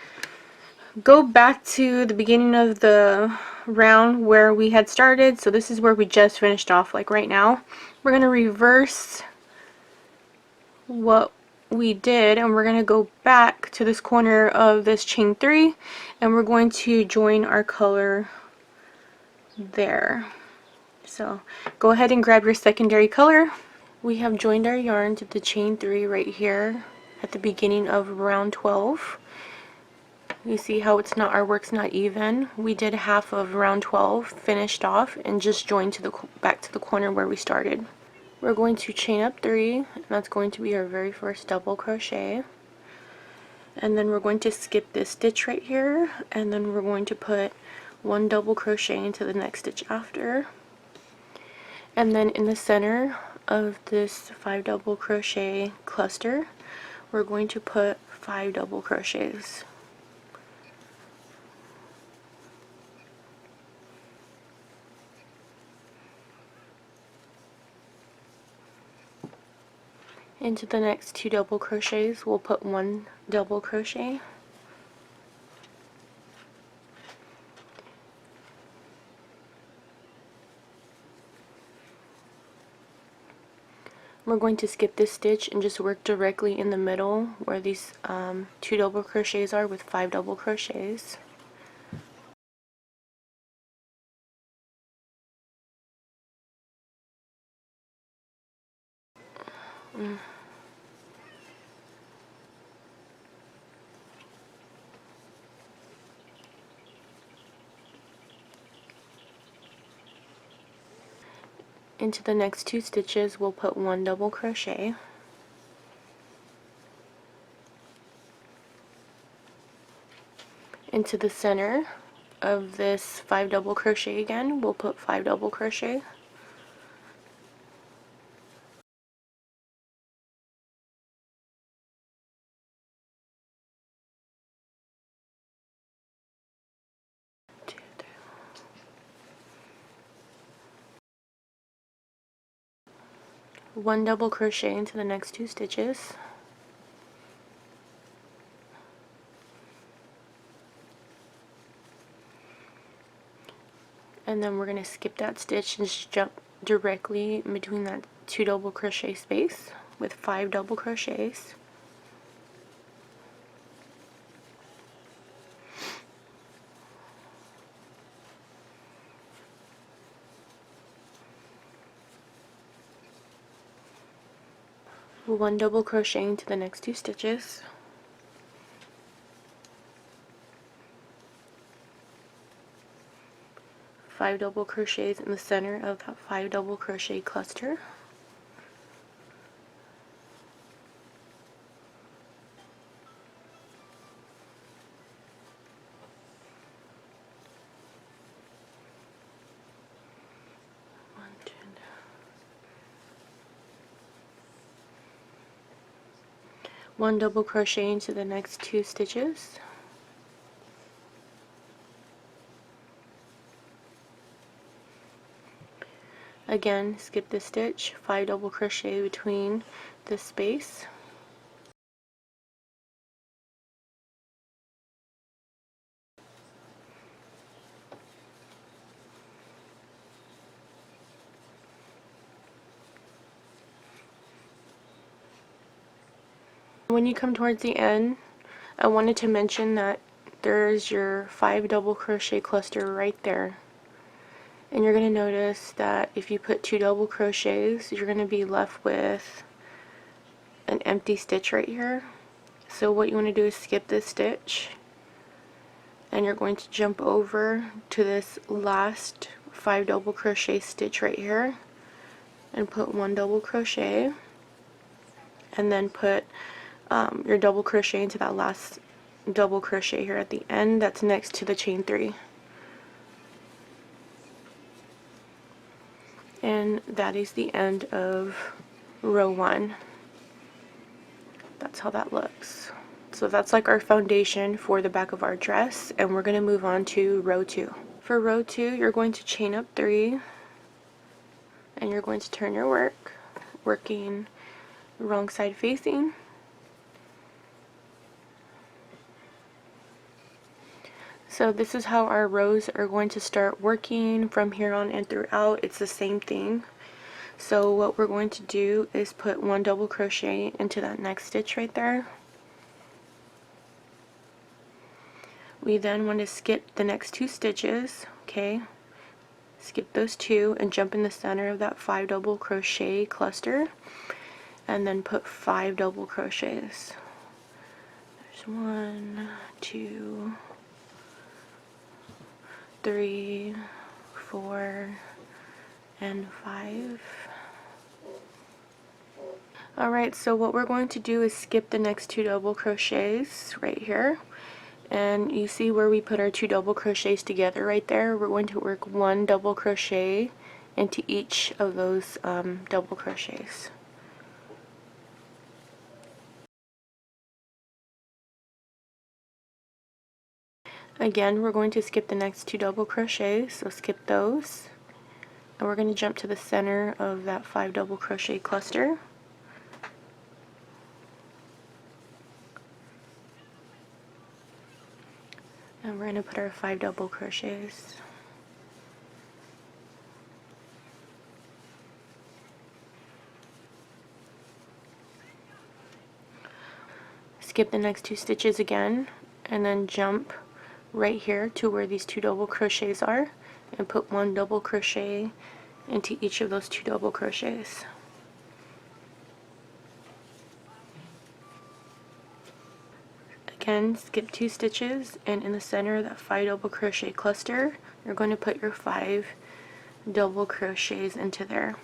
go back to the beginning of the round where we had started. So this is where we just finished off, like right now. We're going to reverse what we did, and we're going to go back to this corner of this chain 3, and we're going to join our color there. So go ahead and grab your secondary color. We have joined our yarn to the chain 3 right here at the beginning of round 12. You see how it's not, our work's not even. We did half of round 12, finished off, and just joined to the back to the corner where we started. We're going to chain up 3, and that's going to be our very first double crochet. And then we're going to skip this stitch right here, and then we're going to put 1 double crochet into the next stitch after. And then in the center of this 5 double crochet cluster, we're going to put 5 double crochets. Into the next 2 double crochets, we'll put 1 double crochet. We're going to skip this stitch and just work directly in the middle where these 2 double crochets are with 5 double crochets. Into the next 2 stitches, we'll put 1 double crochet. Into the center of this 5 double crochet again, we'll put 5 double crochet. One double crochet into the next 2 stitches. And then we're going to skip that stitch and just jump directly in between that 2 double crochet space with 5 double crochets. One double crochet into the next 2 stitches. Five double crochets in the center of that 5 double crochet cluster. One double crochet into the next 2 stitches. Again, skip the stitch, 5 double crochet between the space. When you come towards the end, I wanted to mention that there's your 5 double crochet cluster right there. And you're going to notice that if you put 2 double crochets, you're going to be left with an empty stitch right here. So what you want to do is skip this stitch, and you're going to jump over to this last 5 double crochet stitch right here and put 1 double crochet, and then put your double crochet into that last double crochet here at the end that's next to the chain 3. And that is the end of row 1. That's how that looks. So that's like our foundation for the back of our dress, and we're going to move on to row 2. For row 2, you're going to chain up 3, and you're going to turn your work, working wrong side facing. So this is how our rows are going to start working from here on and throughout. It's the same thing. So what we're going to do is put 1 double crochet into that next stitch right there. We then want to skip the next 2 stitches, okay? Skip those 2 and jump in the center of that 5 double crochet cluster, and then put 5 double crochets. There's 1, 2, 3, 4, and 5. Alright, so what we're going to do is skip the next 2 double crochets right here, and you see where we put our 2 double crochets together right there. We're going to work 1 double crochet into each of those double crochets. Again, we're going to skip the next 2 double crochets, so skip those, and we're going to jump to the center of that 5 double crochet cluster. And we're going to put our 5 double crochets. Skip the next 2 stitches again, and then jump right here to where these 2 double crochets are, and put 1 double crochet into each of those 2 double crochets. Again, skip 2 stitches, and in the center of that 5 double crochet cluster, you're going to put your 5 double crochets into there.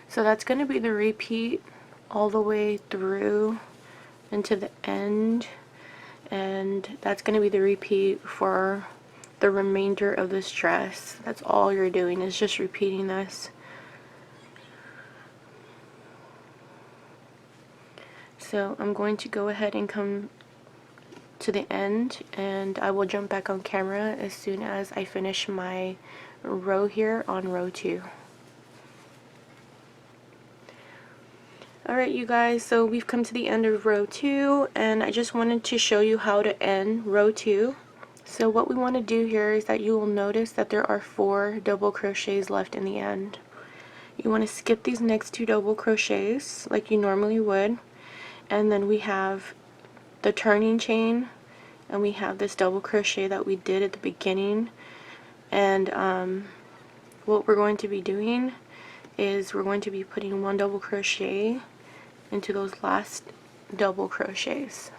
So that's going to be the repeat all the way through into the end, and that's going to be the repeat for the remainder of this dress. That's all you're doing, is just repeating this. So I'm going to go ahead and come to the end, and I will jump back on camera as soon as I finish my row here on row 2. Alright you guys, so we've come to the end of row 2, and I just wanted to show you how to end row 2. So what we want to do here is that you will notice that there are 4 double crochets left in the end. You want to skip these next 2 double crochets like you normally would, and then we have the turning chain, and we have this double crochet that we did at the beginning. And what we're going to be doing is we're going to be putting 1 double crochet into those last double crochets,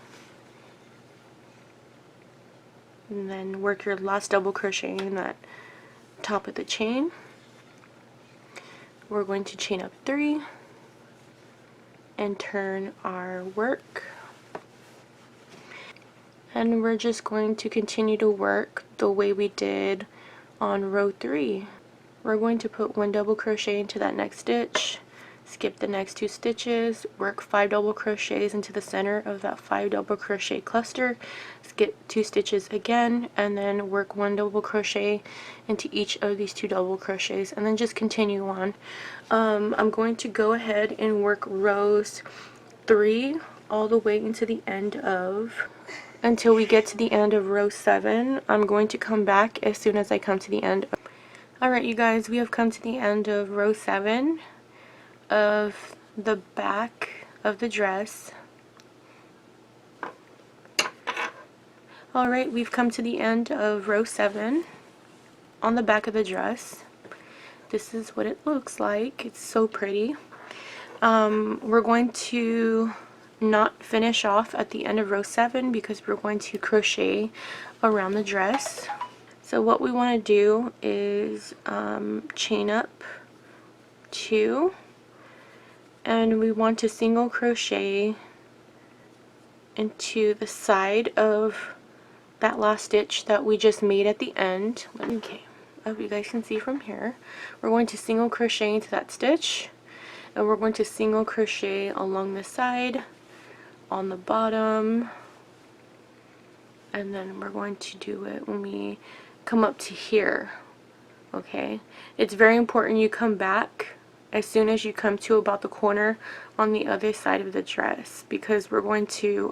and then work your last double crochet in that top of the chain. We're going to chain up 3 and turn our work, and we're just going to continue to work the way we did on row 3. We're going to put 1 double crochet into that next stitch, skip the next 2 stitches, work 5 double crochets into the center of that 5 double crochet cluster, skip 2 stitches again, and then work 1 double crochet into each of these 2 double crochets, and then just continue on. I'm going to go ahead and work rows 3 all the way into the end of, until we get to the end of row 7. I'm going to come back as soon as I come to the end. Alright you guys, we have come to the end of row 7 of the back of the dress. Alright, we've come to the end of row 7 on the back of the dress. This is what it looks like. It's so pretty. We're going to not finish off at the end of row 7 because we're going to crochet around the dress. So what we want to do is chain up 2, and we want to single crochet into the side of that last stitch that we just made at the end. Okay, I hope you guys can see from here. We're going to single crochet into that stitch, and we're going to single crochet along the side, on the bottom, and then we're going to do it when we come up to here. Okay, it's very important you come back as soon as you come to about the corner on the other side of the dress, because we're going to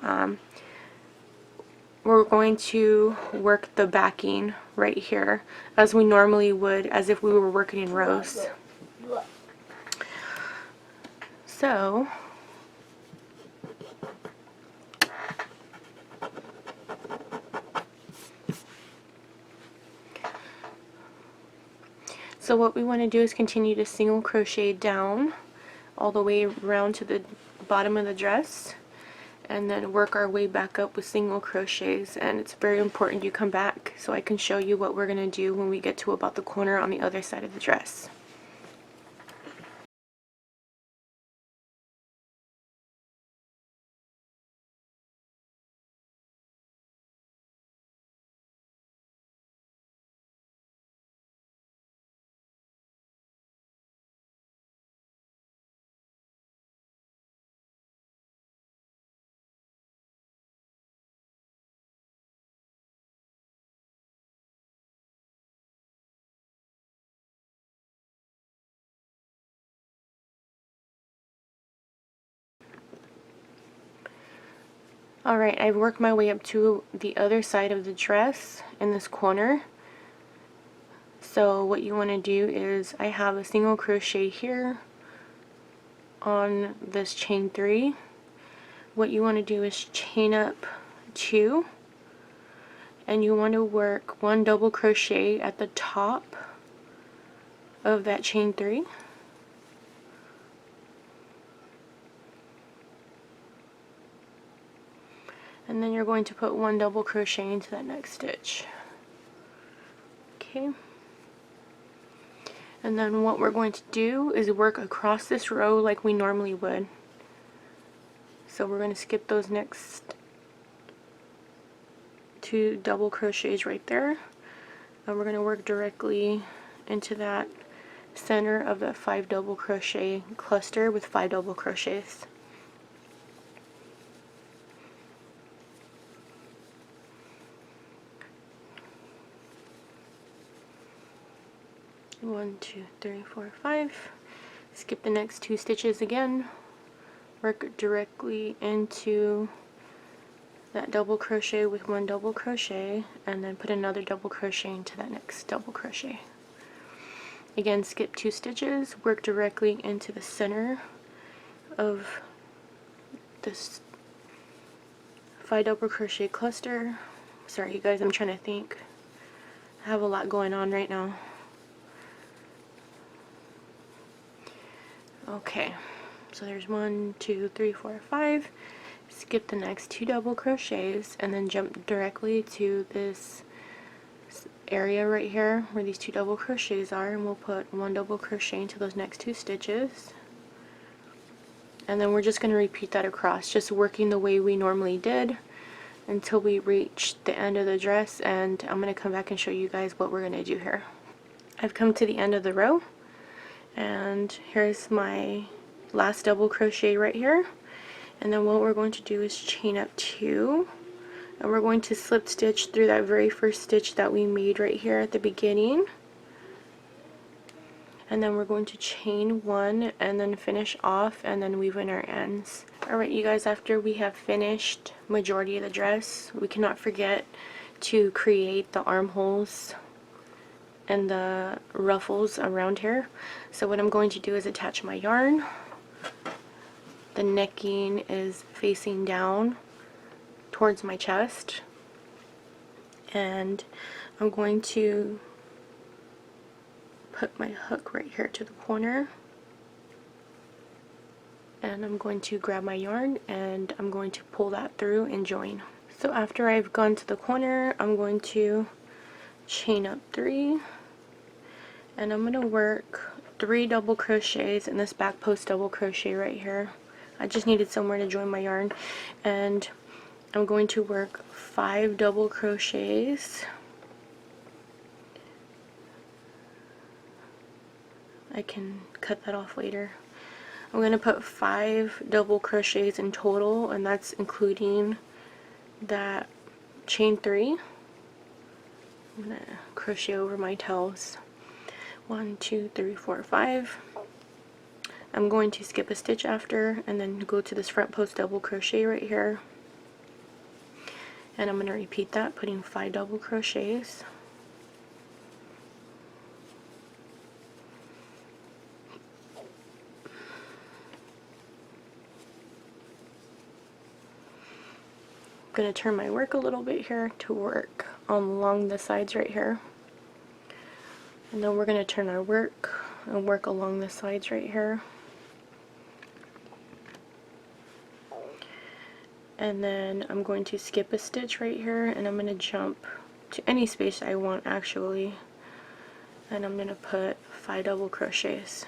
work the backing right here as we normally would, as if we were working in rows. So what we want to do is continue to single crochet down all the way around to the bottom of the dress, and then work our way back up with single crochets. And it's very important you come back so I can show you what we're going to do when we get to about the corner on the other side of the dress. Alright, I've worked my way up to the other side of the dress in this corner. So what you want to do is, I have a single crochet here on this chain 3. What you want to do is chain up 2, and you want to work 1 double crochet at the top of that chain 3. And then you're going to put 1 double crochet into that next stitch. Okay. And then what we're going to do is work across this row like we normally would. So we're going to skip those next 2 double crochets right there. And we're going to work directly into that center of the 5 double crochet cluster with 5 double crochets. One, two, three, four, 5. Skip the next 2 stitches again. Work directly into that double crochet with 1 double crochet, and then put another double crochet into that next double crochet. Again, skip 2 stitches, work directly into the center of this 5 double crochet cluster. Sorry you guys, I'm trying to think. I have a lot going on right now. Okay, so there's 1, 2, 3, 4, 5. Skip the next 2 double crochets and then jump directly to this area right here where these 2 double crochets are, and we'll put 1 double crochet into those next 2 stitches. And then we're just going to repeat that across, just working the way we normally did until we reach the end of the dress, and I'm going to come back and show you guys what we're going to do here. I've come to the end of the row, and here's my last double crochet right here. And then what we're going to do is chain up 2, and we're going to slip stitch through that very first stitch that we made right here at the beginning. And then we're going to chain 1 and then finish off and then weave in our ends. Alright you guys, after we have finished majority of the dress, we cannot forget to create the armholes and the ruffles around here. So what I'm going to do is attach my yarn. The necking is facing down towards my chest, and I'm going to put my hook right here to the corner, and I'm going to grab my yarn and I'm going to pull that through and join. So after I've gone to the corner, I'm going to chain up 3, and I'm going to work 3 double crochets in this back post double crochet right here. I just needed somewhere to join my yarn, and I'm going to work 5 double crochets. I can cut that off later. I'm going to put 5 double crochets in total, and that's including that chain 3. I'm going to crochet over my tails. 1, 2, 3, 4, 5. I'm going to skip a stitch after and then go to this front post double crochet right here, and I'm going to repeat that, putting 5 double crochets. I'm going to turn my work a little bit here to work along the sides right here, and then we're going to turn our work and work along the sides right here. And then I'm going to skip a stitch right here, and I'm going to jump to any space I want actually, and I'm going to put 5 double crochets.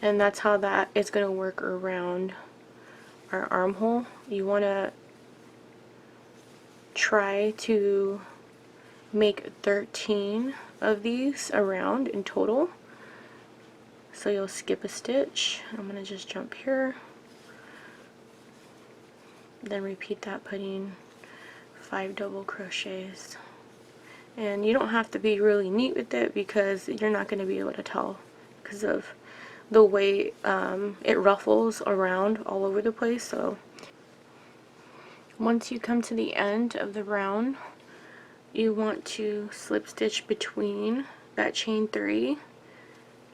And that's how that is going to work around our armhole. You want to try to make 13 of these around in total. So you'll skip a stitch. I'm going to just jump here, then repeat that, putting 5 double crochets. And you don't have to be really neat with it because you're not going to be able to tell because of the way it ruffles around all over the place. So Once you come to the end of the round, you want to slip stitch between that chain 3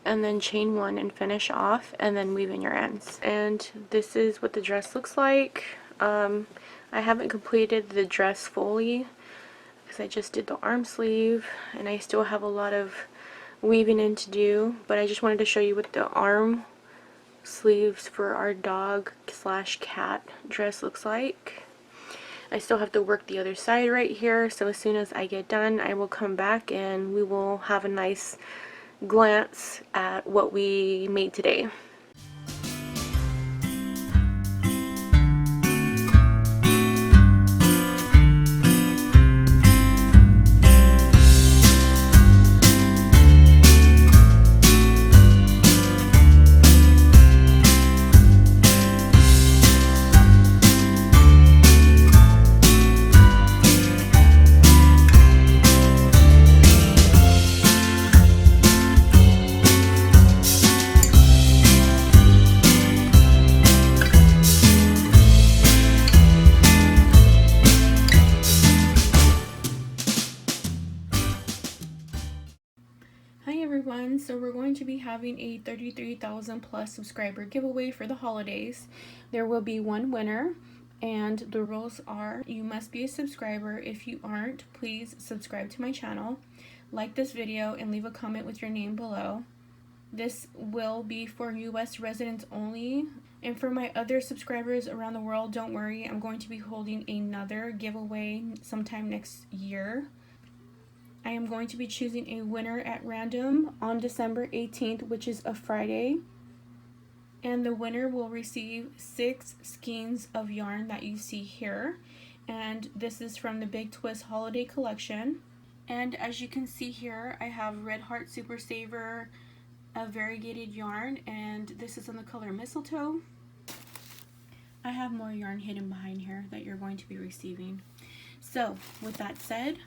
and then chain 1 and finish off, and then weave in your ends. And this is what the dress looks like. I haven't completed the dress fully because I just did the arm sleeve and I still have a lot of weaving in to do, but I just wanted to show you what the arm sleeves for our dog slash cat dress looks like. I still have to work the other side right here, so as soon as I get done I will come back and we will have a nice glance at what we made today. Hi everyone, so we're going to be having a 33,000 plus subscriber giveaway for the holidays. There will be one winner, and the rules are you must be a subscriber. If you aren't, please subscribe to my channel, like this video, and leave a comment with your name below. This will be for US residents only, and for my other subscribers around the world, don't worry, I'm going to be holding another giveaway sometime next year. I am going to be choosing a winner at random on December 18th, which is a Friday. And the winner will receive 6 skeins of yarn that you see here. And this is from the Big Twist Holiday Collection. And as you can see here, I have Red Heart Super Saver, a variegated yarn, and this is in the color Mistletoe. I have more yarn hidden behind here that you're going to be receiving. So with that said,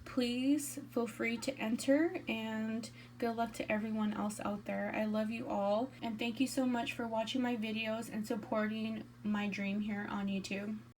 please feel free to enter, and good luck to everyone else out there. I love you all, and thank you so much for watching my videos and supporting my dream here on YouTube.